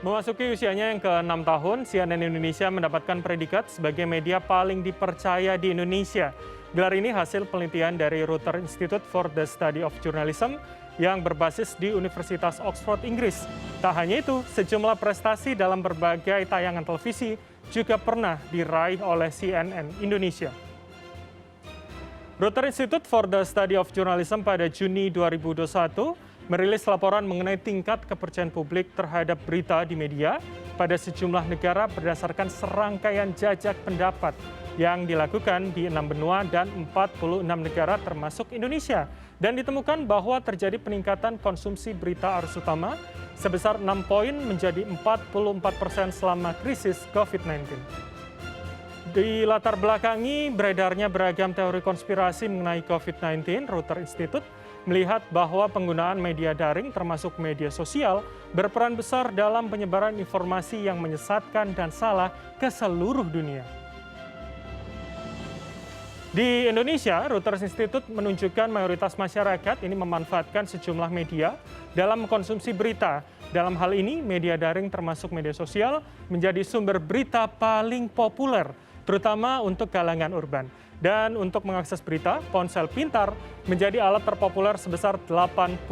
Memasuki usianya yang ke-6 tahun, CNN Indonesia mendapatkan predikat sebagai media paling dipercaya di Indonesia. Gelar ini hasil penelitian dari Reuters Institute for the Study of Journalism yang berbasis di Universitas Oxford, Inggris. Tak hanya itu, sejumlah prestasi dalam berbagai tayangan televisi juga pernah diraih oleh CNN Indonesia. Reuters Institute for the Study of Journalism pada Juni 2021 merilis laporan mengenai tingkat kepercayaan publik terhadap berita di media pada sejumlah negara berdasarkan serangkaian jajak pendapat yang dilakukan di 6 benua dan 46 negara termasuk Indonesia. Dan ditemukan bahwa terjadi peningkatan konsumsi berita arus utama sebesar 6 poin menjadi 44% selama krisis COVID-19. Di latar belakangi beredarnya beragam teori konspirasi mengenai COVID-19, Reuters Institute melihat bahwa penggunaan media daring termasuk media sosial berperan besar dalam penyebaran informasi yang menyesatkan dan salah ke seluruh dunia. Di Indonesia, Reuters Institute menunjukkan mayoritas masyarakat ini memanfaatkan sejumlah media dalam mengkonsumsi berita. Dalam hal ini, media daring termasuk media sosial menjadi sumber berita paling populer, terutama untuk kalangan urban. Dan untuk mengakses berita, ponsel pintar menjadi alat terpopuler sebesar 85%.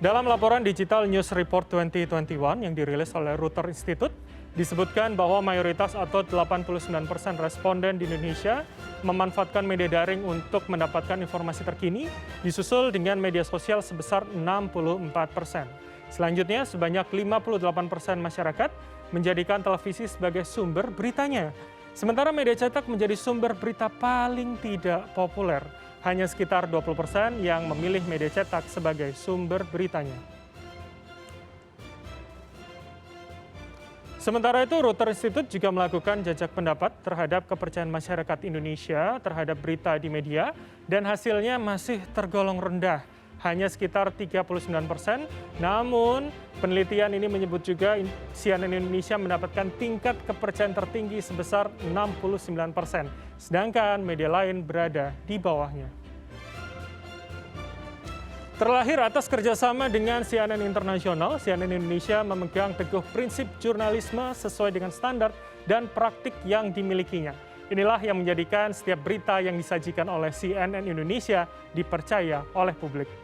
Dalam laporan Digital News Report 2021 yang dirilis oleh Reuters Institute, disebutkan bahwa mayoritas atau 89% responden di Indonesia memanfaatkan media daring untuk mendapatkan informasi terkini, disusul dengan media sosial sebesar 64%. Selanjutnya, sebanyak 58% masyarakat menjadikan televisi sebagai sumber beritanya. Sementara media cetak menjadi sumber berita paling tidak populer. Hanya sekitar 20% yang memilih media cetak sebagai sumber beritanya. Sementara itu, Reuters Institute juga melakukan jajak pendapat terhadap kepercayaan masyarakat Indonesia terhadap berita di media dan hasilnya masih tergolong rendah. Hanya sekitar 39%, namun penelitian ini menyebut juga CNN Indonesia mendapatkan tingkat kepercayaan tertinggi sebesar 69%, sedangkan media lain berada di bawahnya. Terlahir atas kerjasama dengan CNN Internasional, CNN Indonesia memegang teguh prinsip jurnalisme sesuai dengan standar dan praktik yang dimilikinya. Inilah yang menjadikan setiap berita yang disajikan oleh CNN Indonesia dipercaya oleh publik.